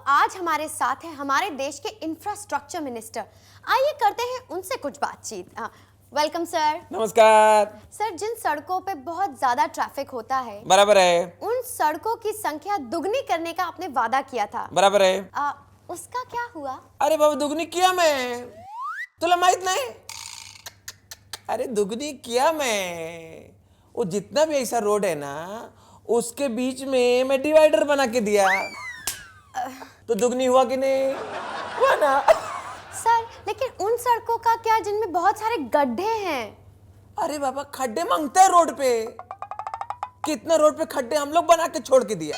आज हमारे साथ हैं हमारे देश के इंफ्रास्ट्रक्चर मिनिस्टर। आइए करते हैं उनसे कुछ बातचीत। Welcome sir. नमस्कार सर, जिन सड़कों पे बहुत ज्यादा ट्रैफिक होता है, बराबर है, उन सड़कों की संख्या दुगनी करने का आपने वादा किया था, बराबर है। उसका क्या हुआ? अरे बाबा दुगनी किया मैं, तुला माहित नहीं? अरे दुगनी किया मैं। वो जितना भी ऐसा रोड है ना, उसके बीच में मैं डिवाइडर बना के दिया, तो दुगनी हुआ कि नहीं? हुआ ना। सर, लेकिन उन सड़कों का क्या जिनमें बहुत सारे गड्ढे हैं? अरे बाबा खड्डे मांगता है रोड पे, कितना रोड पे खड्डे हम लोग बना के छोड़ के दिया।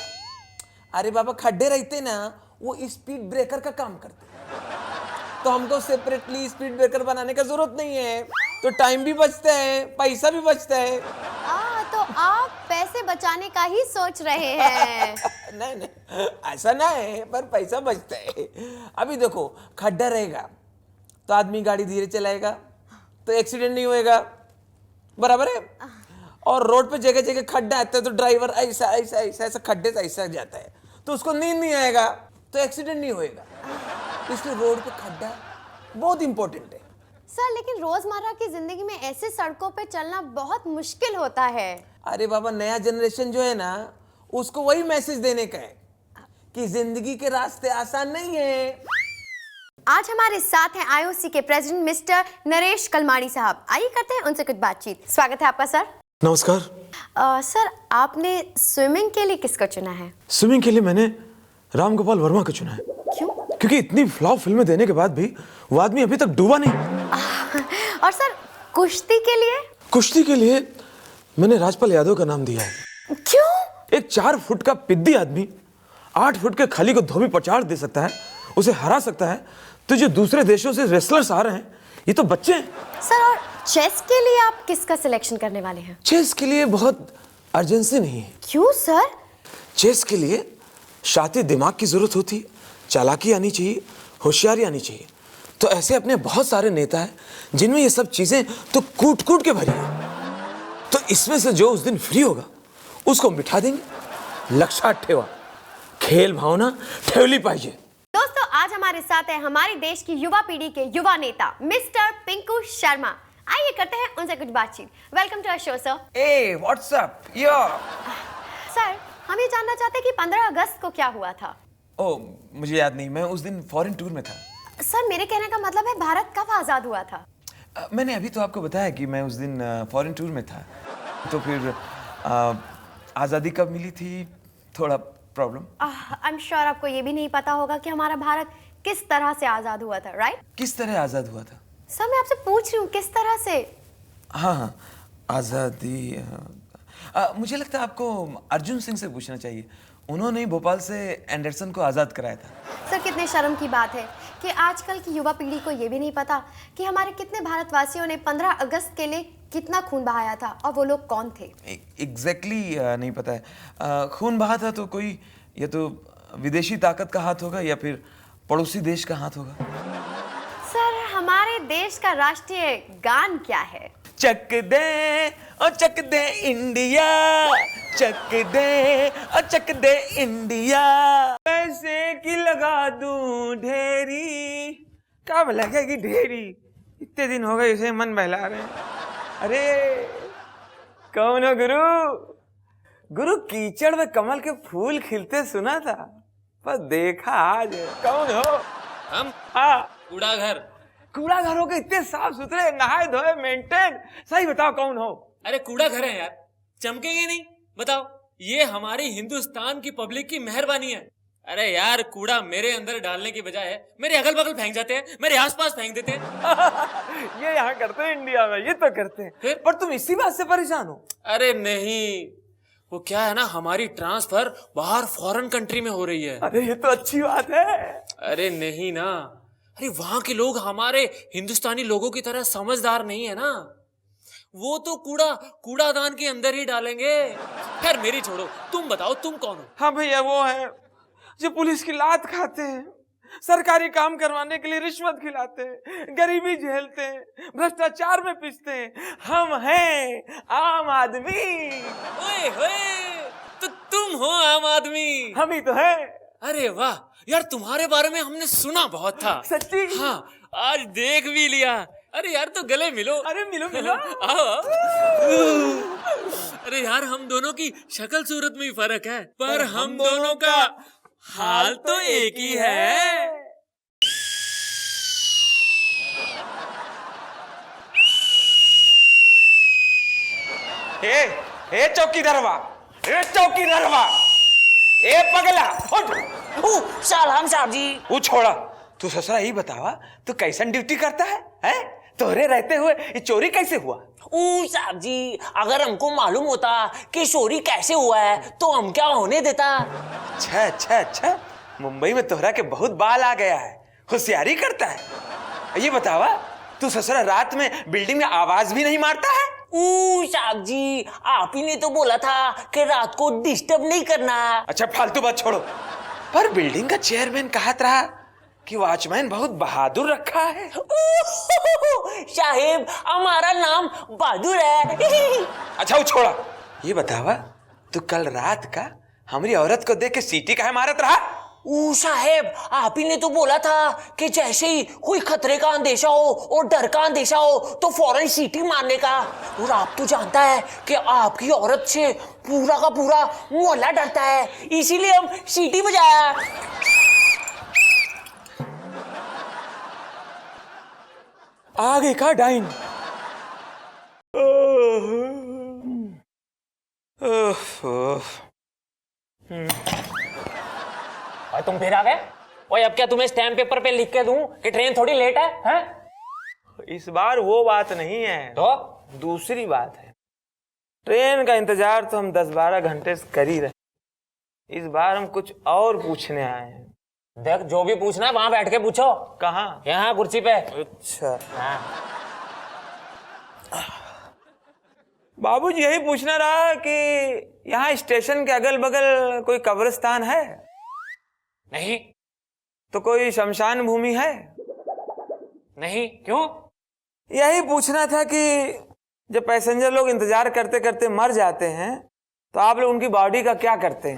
अरे बाबा खड्डे रहते ना, वो स्पीड ब्रेकर का काम करते, तो हमको सेपरेटली स्पीड ब्रेकर बनाने का जरूरत नहीं है, तो टाइम भी बचता है, पैसा भी बचता है। तो आप पैसे बचाने का ही सोच रहे हैं? नहीं नहीं, ऐसा ना है, पर पैसा बचता है। अभी देखो खड्डा रहेगा तो आदमी गाड़ी धीरे चलाएगा, तो एक्सीडेंट नहीं होएगा, बराबर है। और रोड पे जगह जगह खड्डा आता है, तो ड्राइवर ऐसा ऐसा ऐसा ऐसा खड्डे से ऐसा जाता है, तो उसको नींद नहीं आएगा, तो एक्सीडेंट नहीं होएगा। इसलिए रोड पे खड्डा बहुत इंपॉर्टेंट है। सर, लेकिन रोजमर्रा की जिंदगी में ऐसे सड़कों पे चलना बहुत मुश्किल होता है। अरे बाबा नया जनरेशन जो है ना, उसको वही मैसेज देने का है कि जिंदगी के रास्ते आसान नहीं है। आज हमारे साथ हैं आईओसी के प्रेसिडेंट मिस्टर नरेश कलमाड़ी साहब। आइए करते हैं उनसे कुछ बातचीत। स्वागत है आपका सर। नमस्कार। सर, आपने स्विमिंग के लिए किसको चुना है? स्विमिंग के लिए मैंने राम गोपाल वर्मा को चुना है। क्यों? क्योंकि इतनी फ्लॉप फिल्में देने के बाद भी वो आदमी अभी तक डूबा नहीं। और सर, कुश्ती के लिए? कुश्ती के लिए मैंने राजपाल यादव का नाम दिया है। क्यों? एक 4 फुट का पिद्दी आदमी 8 फुट के खली को धोबी पचाड़ दे सकता है, उसे हरा सकता है, तो जो दूसरे देशों से रेसलर्स आ रहे हैं ये तो बच्चे हैं। सर, और चेस के लिए आप किसका सिलेक्शन करने वाले हैं? चेस के लिए बहुत अर्जेंसी नहीं है। क्यों सर? चेस के लिए शातिर दिमाग की जरूरत होती है, चालाकी आनी चाहिए, होशियारी आनी चाहिए। तो ऐसे अपने बहुत सारे नेता हैं जिनमें ये सब चीजें तो कूट कूट के भरी है। तो इसमें से जो उस दिन फ्री होगा उसको मिठा देंगे। लक्षात ठेवा, खेल भावना ठेवली पाहिजे। दोस्तों, आज हमारे साथ है हमारे देश की युवा पीढ़ी के युवा नेता मिस्टर पिंकू शर्मा। आइए करते हैं उनसे कुछ बातचीत। Welcome to our show sir. Hey what's up yo. Sir, हम ये जानना चाहते हैं कि 15 अगस्त को क्या हुआ था? ओ मुझे याद नहीं, मैं उस दिन फॉरेन टूर में था। सर, मेरे कहने का मतलब है भारत कब आजाद हुआ था? मैंने अभी तो आपको बताया कि मैं उस दिन फॉरेन टूर में था, तो फिर आज़ादी कब मिली थी, थोड़ा प्रॉब्लम। आई एम श्योर आपको ये भी नहीं पता होगा कि हमारा भारत किस तरह से आजाद हुआ था, राइट? किस तरह आज़ाद हुआ था? सर, मैं आपसे पूछ रही हूँ किस तरह से। हाँ हाँ, आज़ादी। मुझे लगता है आपको अर्जुन सिंह से पूछना चाहिए, उन्होंने ही भोपाल से एंडरसन को आज़ाद कराया था। सर, कितने शर्म की बात है कि आजकल की युवा पीढ़ी को ये भी नहीं पता कि हमारे कितने भारतवासियों ने 15 अगस्त के लिए कितना खून बहाया था और वो लोग कौन थे। एग्जैक्टली नहीं पता है। खून बहा था तो कोई या तो विदेशी ताकत का हाथ होगा या फिर पड़ोसी देश का हाथ होगा। सर, हमारे देश का राष्ट्रीय गान क्या है? चक दे ओ चक दे इंडिया, चक दे ओ चक दे इंडिया, पैसे की लगा दूं ढेरी। क्या लगेगी ढेरी? इतने दिन हो गए इसे मन बहला रहे हैं। अरे कौन हो गुरु? गुरु कीचड़ में कमल के फूल खिलते सुना था, पर देखा आज। कौन हो? हम हाँ, कूड़ा घर। कूड़ा घरों के इतने साफ सुथरे, नहाए धोए, मेंटेन। सही बताओ कौन हो? अरे कूड़ा घर है यार, चमकेंगे नहीं? बताओ, ये हमारी हिंदुस्तान की पब्लिक की मेहरबानी है। अरे यार, कूड़ा मेरे अंदर डालने की बजाय मेरे अगल बगल फेंक जाते हैं, मेरे आसपास फेंक देते हैं। ये यहाँ करते हैं इंडिया में, ये तो करते हैं। फिर? पर तुम इसी बात से परेशान हो? अरे नहीं, वो क्या है ना, हमारी ट्रांसफर बाहर फॉरेन कंट्री में हो रही है। अरे ये तो अच्छी बात है। अरे नहीं ना, अरे वहां के लोग हमारे हिंदुस्तानी लोगों की तरह समझदार नहीं है ना, वो तो कूड़ादान के अंदर ही डालेंगे। खैर मेरी छोड़ो, तुम बताओ तुम कौन हो? हाँ भैया, वो है जो पुलिस की लात खाते हैं, सरकारी काम करवाने के लिए रिश्वत खिलाते हैं, गरीबी झेलते हैं, भ्रष्टाचार में पिसते हैं। हम हैं आम आदमी। ओए होए, तो तुम हो आम आदमी। हम ही तो हैं। अरे वाह यार, तुम्हारे बारे में हमने सुना बहुत था। सच्ची? हाँ, आज देख भी लिया। अरे यार तो गले मिलो। अरे मिलो मिलो। आओ आओ। अरे यार हम दोनों की शक्ल सूरत में ही फर्क है, पर हम दोनों का हाल तो एक ही है। ए चौकीदारवा, ए चौकीदारवा, ए पगला उठ। सलाम साहब जी। वो छोड़ा, तू ससुरा ही बतावा, तू कैसन ड्यूटी करता है? हैं? तोरे रहते हुए ये चोरी कैसे हुआ? साहब जी, अगर हमको मालूम होता कि चोरी कैसे हुआ है तो हम क्या होने देता। अच्छा अच्छा अच्छा, मुंबई में तोहरा के बहुत बाल आ गया है, होशियारी करता है। ये बतावा, तू ससुरा रात में बिल्डिंग में आवाज भी नहीं मारता है? साहब जी, आप ही ने तो बोला था कि रात को डिस्टर्ब नहीं करना। अच्छा फालतू बात छोड़ो, पर बिल्डिंग का चेयरमैन कहत रहा कि वॉचमैन बहुत बहादुर रखा है। साहेब, हमारा नाम बहादुर है। अच्छा वो छोड़ा, ये बतावा, तू कल रात का हमारी औरत को देख के सीटी काहे मारत रहा? साहेब, आप ही ने तो बोला था कि जैसे ही कोई खतरे का अंदेशा हो और डर का अंदेशा हो तो फौरन सीटी मारने का। और आप तो जानता है कि आपकी औरत से पूरा का पूरा मोहल्ला डरता है, इसीलिए हम सीटी बजाया। आगे का डाइन। और तुम फिर आ गए? ओए, अब क्या तुम्हें स्टैम्प पेपर पे लिख के दूं कि ट्रेन थोड़ी लेट है? हैं? इस बार वो बात नहीं है, तो दूसरी बात है। ट्रेन का इंतजार तो हम 10-12 घंटे से कर ही रहे, इस बार हम कुछ और पूछने आए हैं। देख, जो भी पूछना है वहां बैठ के पूछो। कहाँ? यहाँ कुर्सी पे। अच्छा हाँ। बाबूजी, यही पूछना रहा कि यहाँ स्टेशन के अगल बगल कोई कब्रिस्तान है? नहीं। तो कोई शमशान भूमि है? नहीं। क्यों? यही पूछना था कि जब पैसेंजर लोग इंतजार करते करते मर जाते हैं तो आप लोग उनकी बॉडी का क्या करते हैं?